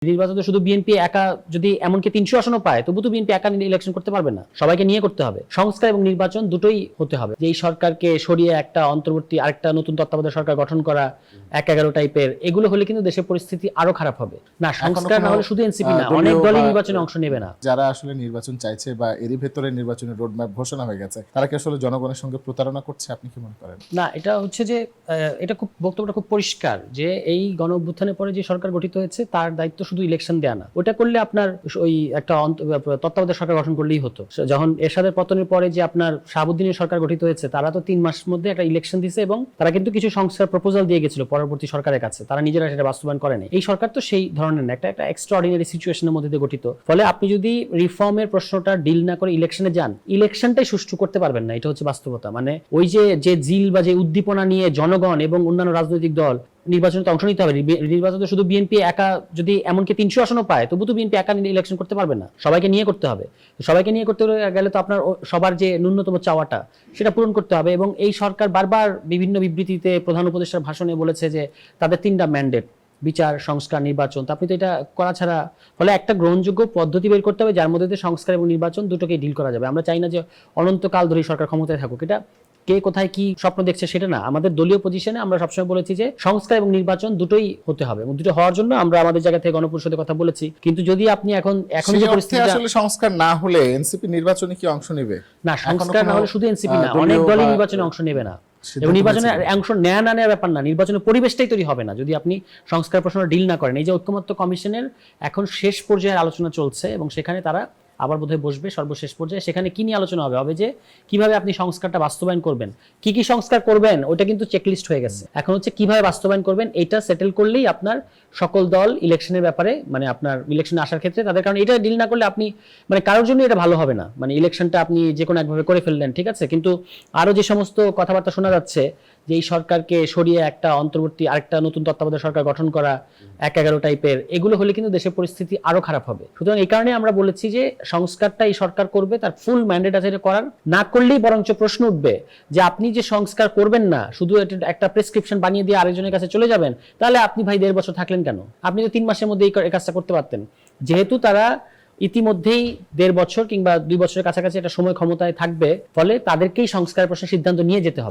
নির্বাচনে শুধু বিএনপি একা যদি এমনকি ৩০০ আসনও পায় তবু তো বিএনপি একা ইলেকশন করতে পারবে না, সবাইকে নিয়ে করতে হবে। সংস্কার এবং নির্বাচন দুটোই হতে হবে। যে এই সরকারকে সরিয়ে একটা অন্তর্বর্তী আরেকটা নতুন তত্ত্বাবধায়ক সরকার গঠন করা ১-১১ টাইপের, এগুলো হলে কিন্তু দেশের পরিস্থিতি আরো খারাপ হবে। না, সংস্কার না হলে শুধু এনসিপি না, অনেক দলই নির্বাচনে অংশ নেবে না। যারা আসলে নির্বাচন চাইছে বা এরই ভেতরে নির্বাচনের রোডম্যাপ ঘোষণা হয়ে গেছে, তারা কি আসলে জনগণের সঙ্গে প্রতারণা করছে, আপনি কি মনে করেন? না, এটা হচ্ছে যে এটা খুব বক্তব্যটা খুব পরিষ্কার যে এই গণ অভ্যুত্থানের পরে যে সরকার গঠিত হয়েছে তার দায়িত্ব শুধু ইলেকশন দেয়া না। ওটা করলে আপনার ওই একটা তত্ত্বাবধায়ক সরকার গঠন করলেই হতো। যখন এরশাদের পতনের পরে যে আপনার শাহাবুদ্দিনের সরকার গঠিত হয়েছে, তারা তো ৩ মাসের মধ্যে একটা ইলেকশন দিয়েছে এবং তারা কিন্তু কিছু সংস্কার প্রপোজাল দিয়ে গেছিল পরবর্তী সরকারের কাছে, তারা নিজেরা সেটা বাস্তবায়ন করেনি। এই সরকার তো সেই ধরনের না, একটা এক্সট্রাঅর্ডিনারি সিচুয়েশনের মধ্যে দিয়ে গঠিত। ফলে আপনি যদি রিফর্মের প্রশ্নটা ডিল না করে ইলেকশনে যান, ইলেকশনটাই সুষ্ঠু করতে পারবেন না। এটা হচ্ছে বাস্তবতা। মানে ওই যে জিল বা যে উদ্দীপনা নিয়ে জনগণ এবং অন্যান্য রাজনৈতিক দল নির্বাচনে অংশ নিতে হবে। নির্বাচনে শুধু বিএনপি একা যদি এমনকি ৩০০ আসনও পায় তবু তো বিএনপি একা ইলেকশন করতে পারবে না, সবাইকে নিয়ে করতে হবে। সবাইকে নিয়ে করতে গেলে তো আপনার সবার যে ন্যূনতম চাওয়াটা সেটা পূরণ করতে হবে। এবং এই সরকার বারবার বিভিন্ন বিবৃতিতে প্রধান উপদেষ্টার ভাষণে বলেছে যে তাদের 3টা ম্যান্ডেট, বিচার, সংস্কার, নির্বাচন। তো আপনি তো এটা করা ছাড়া, ফলে একটা গ্রহণযোগ্য পদ্ধতি বের করতে হবে যার মধ্যে সংস্কার এবং নির্বাচন দুটোকেই ডিল করা যাবে। আমরা চাই না যে অনন্তকাল ধরে সরকার ক্ষমতায় থাকুক। এটা কে কোথায় কি স্বপ্ন দেখছে সেটা না, আমাদের দলীয় পজিশনে আমরা সবসময় বলেছি যে সংস্কার এবং নির্বাচন দুটোই হতে হবে এবং দুটো হওয়ার জন্য আমরা আমাদের জায়গা থেকে গণপরিষদের কথা বলেছি। কিন্তু যদি আপনি এখন যে পরিস্থিতি, আসলে সংস্কার না হলে এনসিপি নির্বাচনে কি অংশ নেবে? না, সংস্কার না হলে শুধু এনসিপি না, অনেক দলই নির্বাচনে অংশ নেবে না। এবং নির্বাচনে অংশ নেয়া না নেওয়ার ব্যাপার না, নির্বাচনের পরিবেশটাই তৈরি হবে না যদি আপনি সংস্কার প্রশ্ন ডিল না করেন। এই যে ঐক্যমত্য কমিশনের এখন শেষ পর্যায়ের আলোচনা চলছে এবং সেখানে তারা আবার বোধহয় বসবে সর্বশেষ পর্যায়ে। সেখানে কি নিয়ে আলোচনা হবে যে কিভাবে আপনি সংস্কারটা বাস্তবায়ন করবেন, কি কি সংস্কার করবেন, ওটা কিন্তু চেকলিস্ট হয়ে গেছে। এখন হচ্ছে কিভাবে বাস্তবায়ন করবেন, এটা সেটেল করলেই আপনার সকল দল ইলেকশনের ব্যাপারে, মানে আপনার ইলেকশনে আসার ক্ষেত্রে তাদের, কারণ এটা ডিল না করলে আপনি মানে কারোর জন্য এটা ভালো হবে না। মানে ইলেকশনটা আপনি যে কোনো একভাবে করে ফেললেন, ঠিক আছে, কিন্তু আরো যে সমস্ত কথাবার্তা শোনা যাচ্ছে যে এই সরকারকে সরিয়ে একটা অন্তর্বর্তী আরেকটা নতুন তত্ত্বাবধায়ক সরকার গঠন করা ১-১১ টাইপের, এগুলো হলে কিন্তু দেশের পরিস্থিতি আরো খারাপ হবে। সুতরাং এই কারণে আমরা বলেছি যে সংস্কারটা এই সরকার করবে, তার ফুল ম্যান্ডেট আছে এটা করার। না করলেই বরঞ্চ প্রশ্ন উঠবে যে আপনি যে সংস্কার করবেন না, শুধু একটা প্রেসক্রিপশন বানিয়ে দিয়ে আরেকজনের কাছে চলে যাবেন, তাহলে আপনি ভাই ১.৫ বছর থাকলেন কেন? আপনি তো 3 মাসের মধ্যে এই কাজটা করতে পারতেন। যেহেতু তারা ইতিমধ্যেই ১.৫ বছর কিংবা ২ বছরের কাছাকাছি একটা সময় ক্ষমতায় থাকবে, ফলে তাদেরকেই সংস্কার প্রশ্নের সিদ্ধান্ত নিয়ে যেতে হবে।